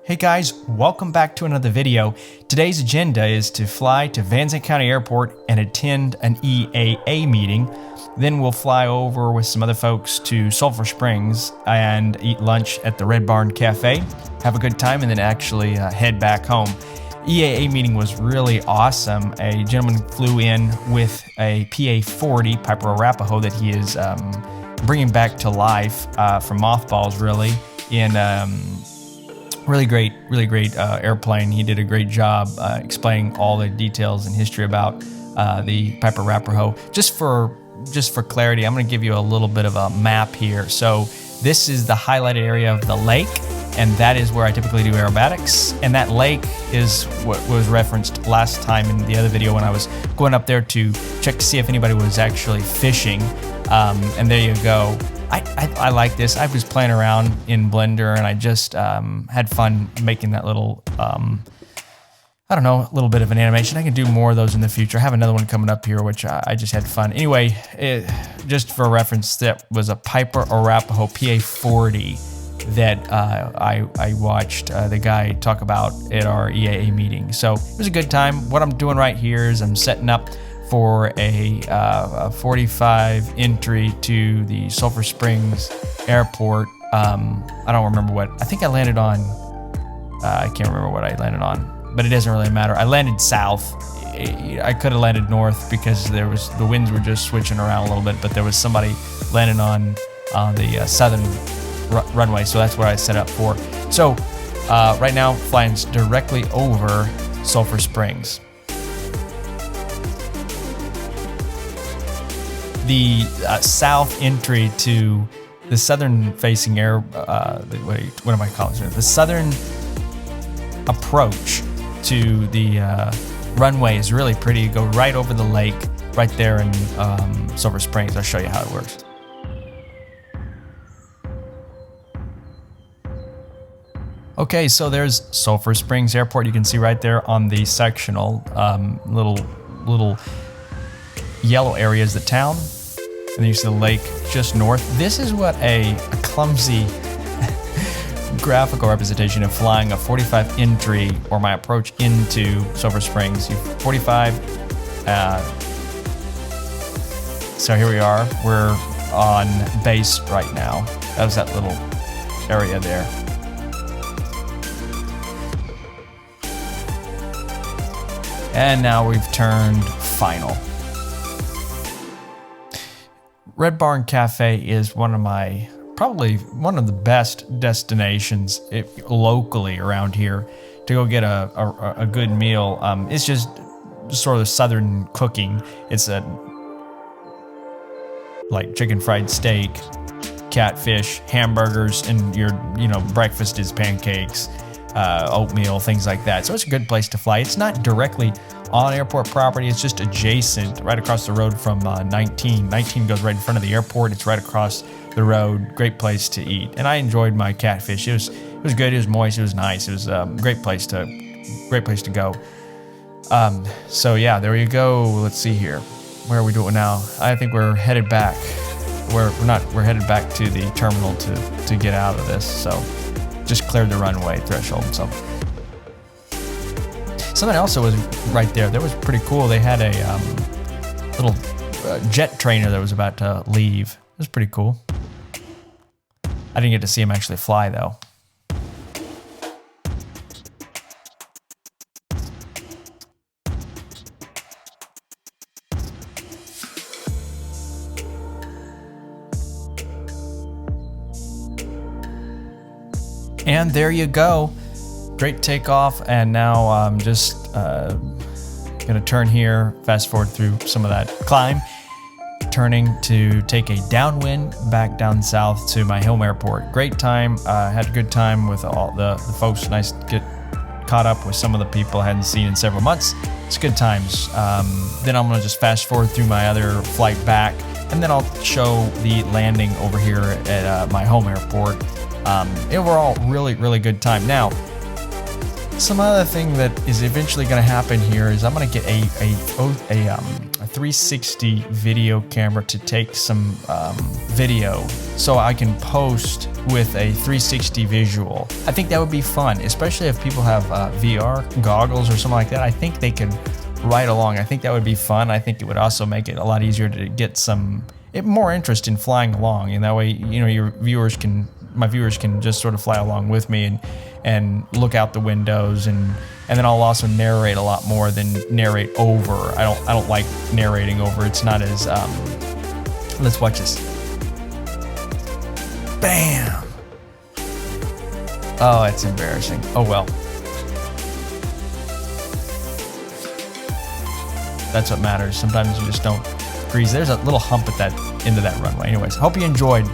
Hey guys, welcome back to another video. Today's agenda is to fly to Van Zandt County Airport and attend an EAA meeting. Then we'll fly over with some other folks to Sulfur Springs and eat lunch at the Red Barn Cafe, have a good time, and then actually head back home. EAA meeting was really awesome. A gentleman flew in with a PA-40 Piper Arapaho that he is bringing back to life from mothballs, really, in really great airplane. He did a great job explaining all the details and history about the Piper Arapaho. Just for clarity, I'm going to give you a little bit of a map here. So this is the highlighted area of the lake, and that is where I typically do aerobatics. And that lake is what was referenced last time in the other video when I was going up there to check to see if anybody was actually fishing. And there you go. I like this. I was playing around in Blender and I just had fun making that little, I don't know, a little bit of an animation. I can do more of those in the future. I have another one coming up here, which I just had fun. Anyway, just for reference, that was a Piper Arapaho PA-40 that I watched the guy talk about at our EAA meeting. So it was a good time. What I'm doing right here is I'm setting up for a 45 entry to the Sulfur Springs Airport. I don't remember what, I think I landed on, I can't remember what I landed on, but it doesn't really matter. I landed south. I could have landed north because the winds were just switching around a little bit, but there was somebody landing on the southern runway, so that's what I set up for. So right now, flying directly over Sulfur Springs. The south entry to the southern facing air, what am I calling it? The southern approach to the runway is really pretty. You go right over the lake, right there in Sulfur Springs. I'll show you how it works. Okay, so there's Sulfur Springs Airport. You can see right there on the sectional, little yellow area is the town. And then you see the lake just north. This is what a clumsy graphical representation of flying a 45 entry, or my approach into Sulfur Springs. 45. So here we are. We're on base right now. That was that little area there. And now we've turned final. Red Barn Cafe is probably one of the best destinations locally around here to go get a good meal. It's just sort of southern cooking. It's like chicken fried steak, catfish, hamburgers, and your breakfast is pancakes, oatmeal, things like that. So it's a good place to fly. It's not directly on airport property. It's just adjacent, right across the road from 19. 19 goes right in front of the airport. It's right across the road. Great place to eat. And I enjoyed my catfish. It was good. It was moist. It was nice. It was a great place to go. So yeah, there you go. Let's see here. Where are we doing now? I think we're headed back. We're headed back to the terminal to get out of this. So just cleared the runway threshold. So something else that was right there that was pretty cool. They had a little jet trainer that was about to leave. It was pretty cool. I didn't get to see him actually fly though. And there you go. Great takeoff, and now I'm just gonna turn here, fast forward through some of that climb, turning to take a downwind back down south to my home airport. Great time. Had a good time with all the folks. Nice to get caught up with some of the people I hadn't seen in several months. It's good times. Then I'm gonna just fast forward through my other flight back, and then I'll show the landing over here at my home airport. Overall, really good time. Now, Some other thing that is eventually going to happen here is I'm going to get a 360 video camera to take some video so I can post with a 360 visual. I think that would be fun, especially if people have VR goggles or something like that. I think they could ride along. I think that would be fun. I think it would also make it a lot easier to get more interest in flying along, and that way, you know, my viewers can just sort of fly along with me and look out the windows, and then I'll also narrate a lot more than narrate over. I don't like narrating over. It's not as let's watch this. Bam! Oh, it's embarrassing. Oh well. That's what matters. Sometimes you just don't grease. There's a little hump at that end of that runway. Anyways, hope you enjoyed.